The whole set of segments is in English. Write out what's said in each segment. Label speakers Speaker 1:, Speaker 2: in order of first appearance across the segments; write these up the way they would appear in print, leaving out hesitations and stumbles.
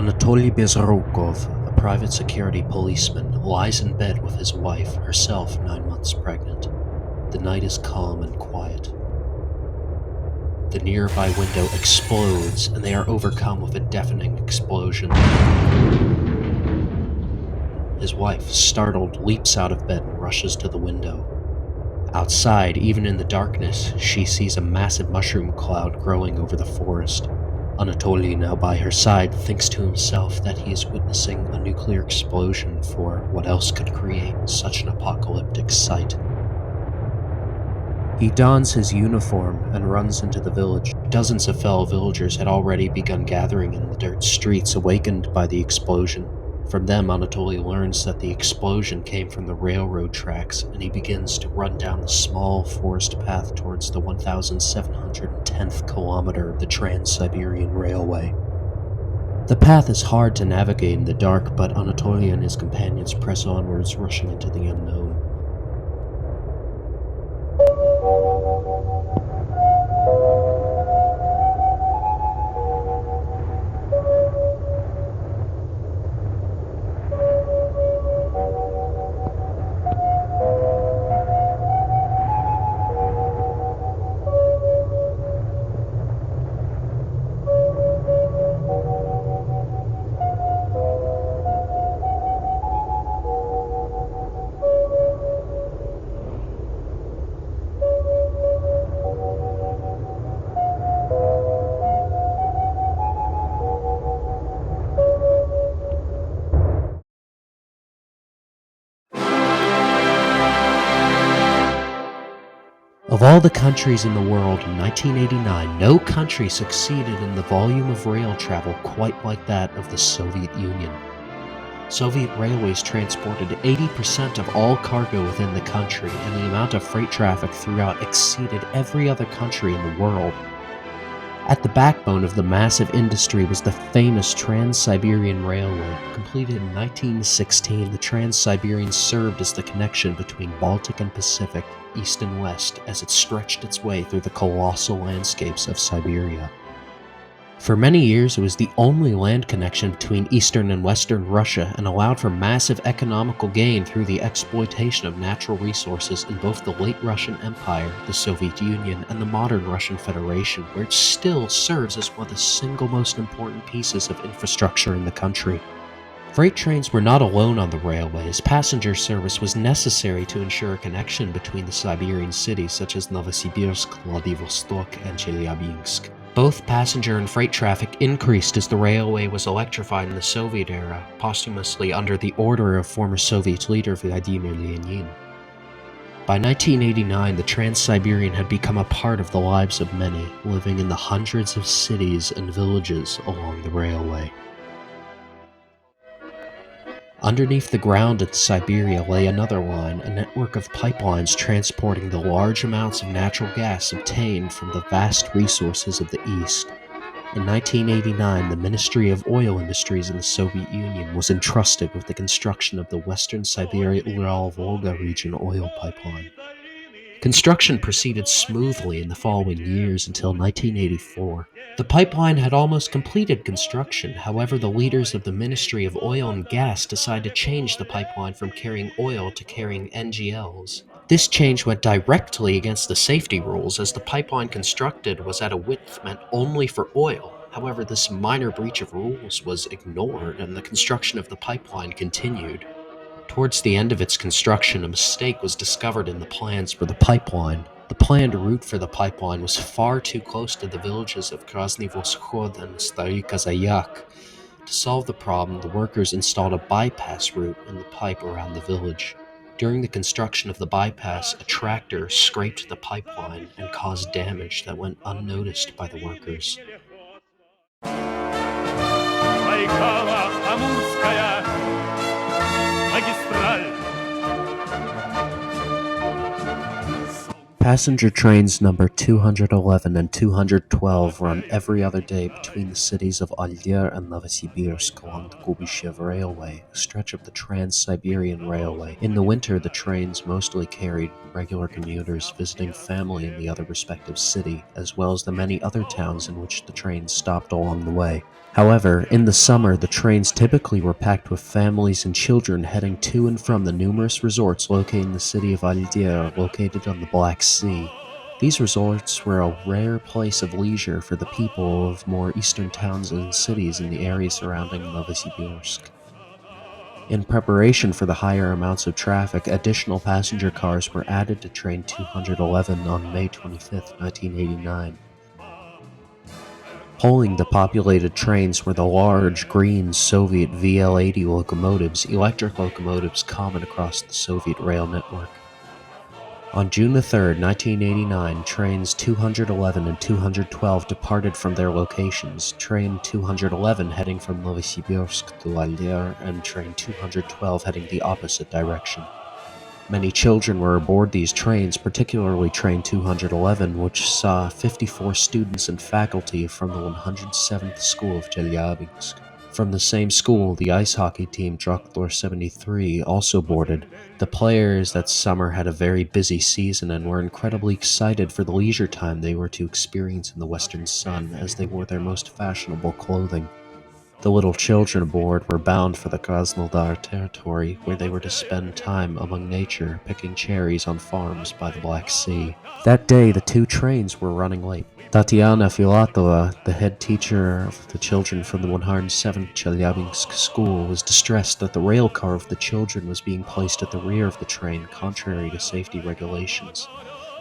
Speaker 1: Anatoly Bezrukov, a private security policeman, lies in bed with his wife, herself 9 months pregnant. The night is calm and quiet. The nearby window explodes, and they are overcome with a deafening explosion. His wife, startled, leaps out of bed and rushes to the window. Outside, even in the darkness, she sees a massive mushroom cloud growing over the forest. Anatoly, now by her side, thinks to himself that he is witnessing a nuclear explosion, for what else could create such an apocalyptic sight? He dons his uniform and runs into the village. Dozens of fellow villagers had already begun gathering in the dirt streets, awakened by the explosion. From them, Anatoly learns that the explosion came from the railroad tracks, and he begins to run down the small forest path towards the 1,710th kilometer of the Trans-Siberian Railway. The path is hard to navigate in the dark, but Anatoly and his companions press onwards, rushing into the unknown. Of all the countries in the world in 1989, no country succeeded in the volume of rail travel quite like that of the Soviet Union. Soviet railways transported 80% of all cargo within the country, and the amount of freight traffic throughout exceeded every other country in the world. At the backbone of the massive industry was the famous Trans-Siberian Railway. Completed in 1916, the Trans-Siberian served as the connection between Baltic and Pacific, east and west, as it stretched its way through the colossal landscapes of Siberia. For many years, it was the only land connection between eastern and western Russia, and allowed for massive economical gain through the exploitation of natural resources in both the late Russian Empire, the Soviet Union, and the modern Russian Federation, where it still serves as one of the single most important pieces of infrastructure in the country. Freight trains were not alone on the railway, as passenger service was necessary to ensure a connection between the Siberian cities such as Novosibirsk, Vladivostok, and Chelyabinsk. Both passenger and freight traffic increased as the railway was electrified in the Soviet era, posthumously under the order of former Soviet leader Vladimir Lenin. By 1989, the Trans-Siberian had become a part of the lives of many, living in the hundreds of cities and villages along the railway. Underneath the ground in Siberia lay another line, a network of pipelines transporting the large amounts of natural gas obtained from the vast resources of the East. In 1989, the Ministry of Oil Industries in the Soviet Union was entrusted with the construction of the Western Siberia-Ural-Volga region oil pipeline. Construction proceeded smoothly in the following years until 1984. The pipeline had almost completed construction. However, the leaders of the Ministry of Oil and Gas decided to change the pipeline from carrying oil to carrying NGLs. This change went directly against the safety rules, as the pipeline constructed was at a width meant only for oil. However, this minor breach of rules was ignored, and the construction of the pipeline continued. Towards the end of its construction, a mistake was discovered in the plans for the pipeline. The planned route for the pipeline was far too close to the villages of Krasny Voshod and Stary Kazayak. To solve the problem, the workers installed a bypass route in the pipe around the village. During the construction of the bypass, a tractor scraped the pipeline and caused damage that went unnoticed by the workers. Passenger trains number 211 and 212 run every other day between the cities of Alger and Novosibirsk along the Kubyshev Railway, a stretch of the Trans-Siberian Railway. In the winter, the trains mostly carried regular commuters visiting family in the other respective city, as well as the many other towns in which the trains stopped along the way. However, in the summer, the trains typically were packed with families and children heading to and from the numerous resorts located in the city of Alger, located on the Black Sea. These resorts were a rare place of leisure for the people of more eastern towns and cities in the area surrounding Novosibirsk. In preparation for the higher amounts of traffic, additional passenger cars were added to Train 211 on May 25, 1989. Pulling the populated trains were the large, green Soviet VL-80 locomotives, electric locomotives common across the Soviet rail network. On June 3, 1989, trains 211 and 212 departed from their locations, train 211 heading from Novosibirsk to Alger, and train 212 heading the opposite direction. Many children were aboard these trains, particularly train 211, which saw 54 students and faculty from the 107th School of Chelyabinsk. From the same school, the ice hockey team Traktor 73 also boarded. The players that summer had a very busy season and were incredibly excited for the leisure time they were to experience in the western sun as they wore their most fashionable clothing. The little children aboard were bound for the Krasnodar territory, where they were to spend time among nature, picking cherries on farms by the Black Sea. That day, the two trains were running late. Tatiana Filatova, the head teacher of the children from the 107th Chelyabinsk school, was distressed that the rail car of the children was being placed at the rear of the train, contrary to safety regulations.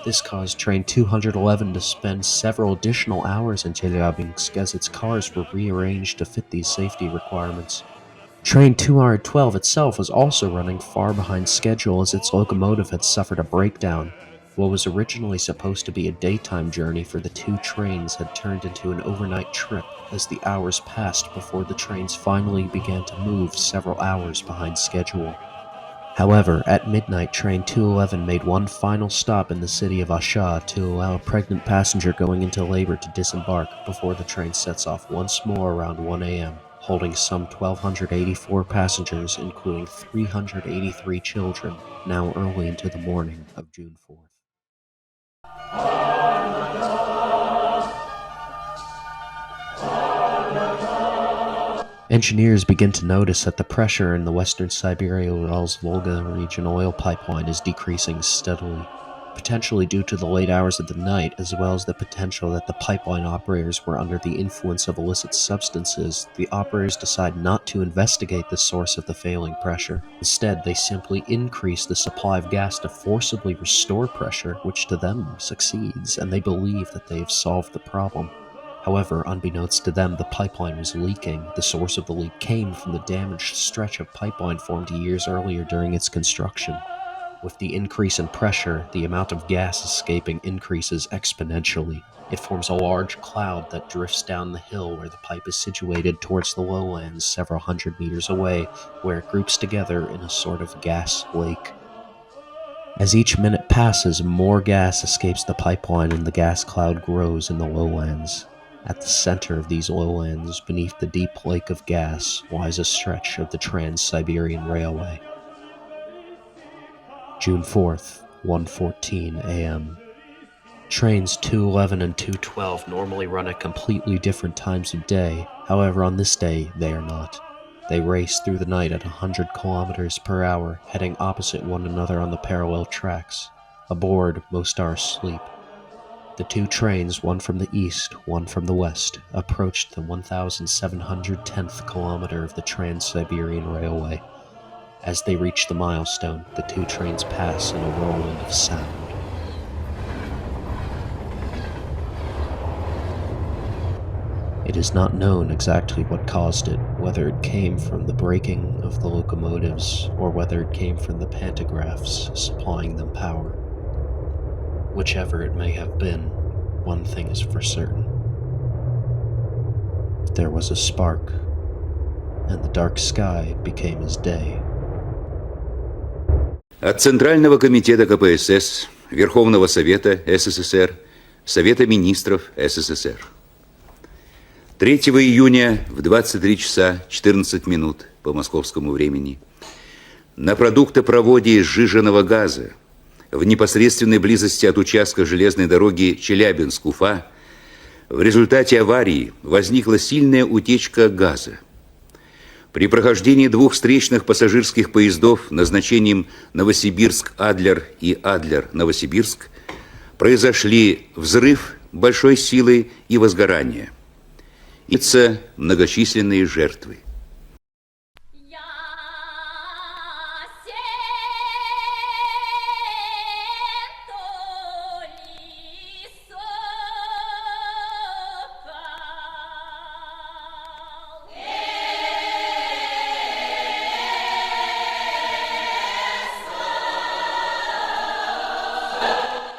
Speaker 1: This caused train 211 to spend several additional hours in Chelyabinsk as its cars were rearranged to fit these safety requirements. Train 212 itself was also running far behind schedule as its locomotive had suffered a breakdown. What was originally supposed to be a daytime journey for the two trains had turned into an overnight trip as the hours passed before the trains finally began to move several hours behind schedule. However, at midnight, train 211 made one final stop in the city of Asha to allow a pregnant passenger going into labor to disembark before the train sets off once more around 1 a.m., holding some 1,284 passengers, including 383 children, now early into the morning of June 4th. Engineers begin to notice that the pressure in the western Siberia-Urals-Volga region oil pipeline is decreasing steadily, potentially due to the late hours of the night, as well as the potential that the pipeline operators were under the influence of illicit substances. The operators decide not to investigate the source of the failing pressure. Instead, they simply increase the supply of gas to forcibly restore pressure, which to them succeeds, and they believe that they have solved the problem. However, unbeknownst to them, the pipeline was leaking. The source of the leak came from the damaged stretch of pipeline formed years earlier during its construction. With the increase in pressure, the amount of gas escaping increases exponentially. It forms a large cloud that drifts down the hill where the pipe is situated towards the lowlands several hundred meters away, where it groups together in a sort of gas lake. As each minute passes, more gas escapes the pipeline and the gas cloud grows in the lowlands. At the center of these lowlands, beneath the deep lake of gas, lies a stretch of the Trans-Siberian Railway. June 4th, 1:14 a.m. Trains 211 and 212 normally run at completely different times of day. However, on this day, they are not. They race through the night at 100 kilometers per hour, heading opposite one another on the parallel tracks. Aboard, most are asleep. The two trains, one from the east, one from the west, approached the 1,710th kilometer of the Trans-Siberian Railway. As they reach the milestone, the two trains pass in a whirlwind of sound. It is not known exactly what caused it, whether it came from the braking of the locomotives or whether it came from the pantographs supplying them power. Whichever it may have been, one thing is for certain. There was a spark, and the dark sky became as day.
Speaker 2: От Центрального комитета КПСС Верховного Совета СССР, Совета Министров СССР. 3 июня в 23 часа 14 минут по московскому времени на продуктопроводе сжиженного газа в непосредственной близости от участка железной дороги Челябинск-Уфа в результате аварии возникла сильная утечка газа. При прохождении двух встречных пассажирских поездов назначением Новосибирск-Адлер и Адлер-Новосибирск произошли взрыв большой силы и возгорание. И многочисленные жертвы.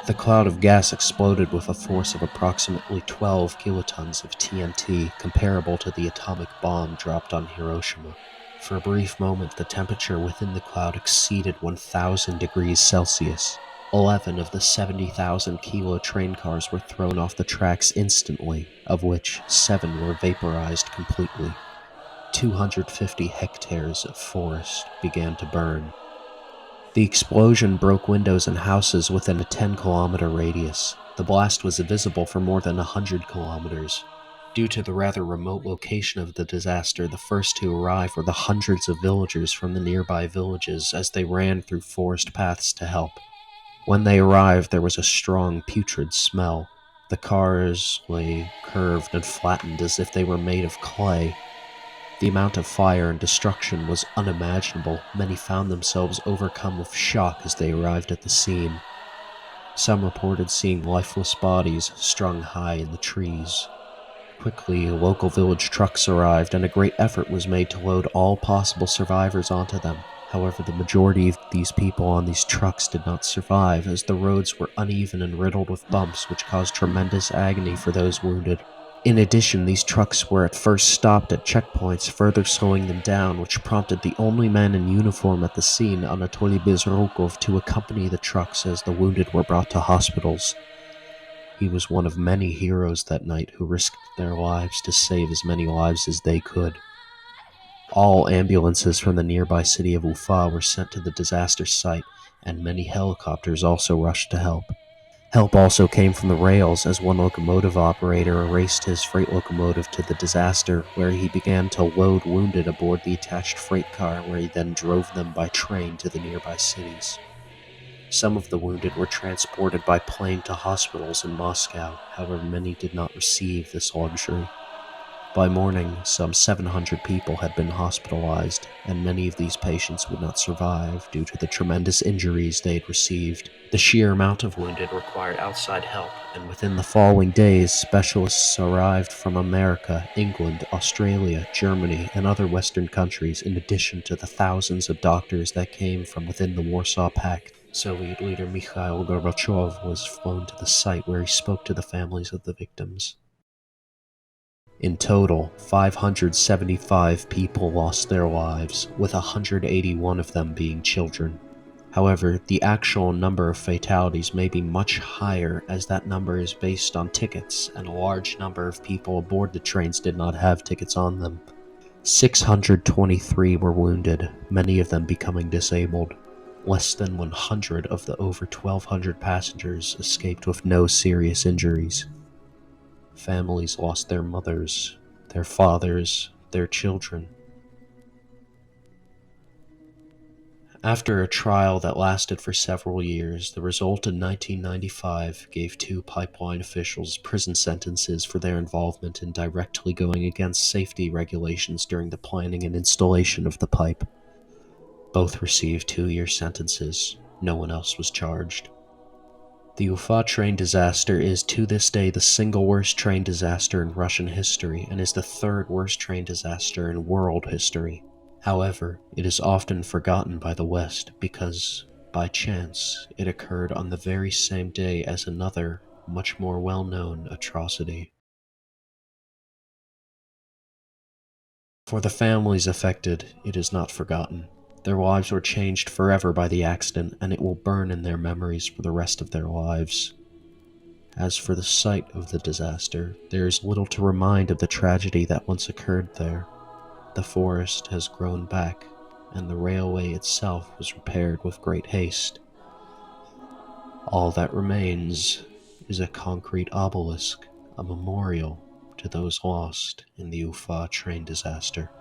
Speaker 1: The cloud of gas exploded with a force of approximately 12 kilotons of TNT, comparable to the atomic bomb dropped on Hiroshima. For a brief moment, the temperature within the cloud exceeded 1,000 degrees Celsius. 11 of the 70,000-kilo train cars were thrown off the tracks instantly, of which 7 were vaporized completely. 250 hectares of forest began to burn. The explosion broke windows in houses within a 10-kilometer radius. The blast was visible for more than 100 kilometers. Due to the rather remote location of the disaster, the first to arrive were the hundreds of villagers from the nearby villages as they ran through forest paths to help. When they arrived, there was a strong, putrid smell. The cars lay curved and flattened as if they were made of clay. The amount of fire and destruction was unimaginable. Many found themselves overcome with shock as they arrived at the scene. Some reported seeing lifeless bodies strung high in the trees. Quickly, local village trucks arrived, and a great effort was made to load all possible survivors onto them. However, the majority of these people on these trucks did not survive, as the roads were uneven and riddled with bumps, which caused tremendous agony for those wounded. In addition, these trucks were at first stopped at checkpoints, further slowing them down, which prompted the only man in uniform at the scene, Anatoly Bezrukov, to accompany the trucks as the wounded were brought to hospitals. He was one of many heroes that night who risked their lives to save as many lives as they could. All ambulances from the nearby city of Ufa were sent to the disaster site, and many helicopters also rushed to help. Help also came from the rails, as one locomotive operator raced his freight locomotive to the disaster, where he began to load wounded aboard the attached freight car, where he then drove them by train to the nearby cities. Some of the wounded were transported by plane to hospitals in Moscow, however many did not receive this luxury. By morning, some 700 people had been hospitalized, and many of these patients would not survive due to the tremendous injuries they had received. The sheer amount of wounded required outside help, and within the following days, specialists arrived from America, England, Australia, Germany, and other Western countries, in addition to the thousands of doctors that came from within the Warsaw Pact. Soviet leader Mikhail Gorbachev was flown to the site, where he spoke to the families of the victims. In total, 575 people lost their lives, with 181 of them being children. However, the actual number of fatalities may be much higher, as that number is based on tickets, and a large number of people aboard the trains did not have tickets on them. 623 were wounded, many of them becoming disabled. Less than 100 of the over 1,200 passengers escaped with no serious injuries. Families lost their mothers, their fathers, their children. After a trial that lasted for several years, the result in 1995 gave 2 pipeline officials prison sentences for their involvement in directly going against safety regulations during the planning and installation of the pipe. Both received 2-year sentences. No one else was charged. The Ufa Train Disaster is to this day the single worst train disaster in Russian history, and is the 3rd worst train disaster in world history. However, it is often forgotten by the West because, by chance, it occurred on the very same day as another, much more well-known atrocity. For the families affected, it is not forgotten. Their lives were changed forever by the accident, and it will burn in their memories for the rest of their lives. As for the site of the disaster, there is little to remind of the tragedy that once occurred there. The forest has grown back, and the railway itself was repaired with great haste. All that remains is a concrete obelisk, a memorial to those lost in the Ufa train disaster.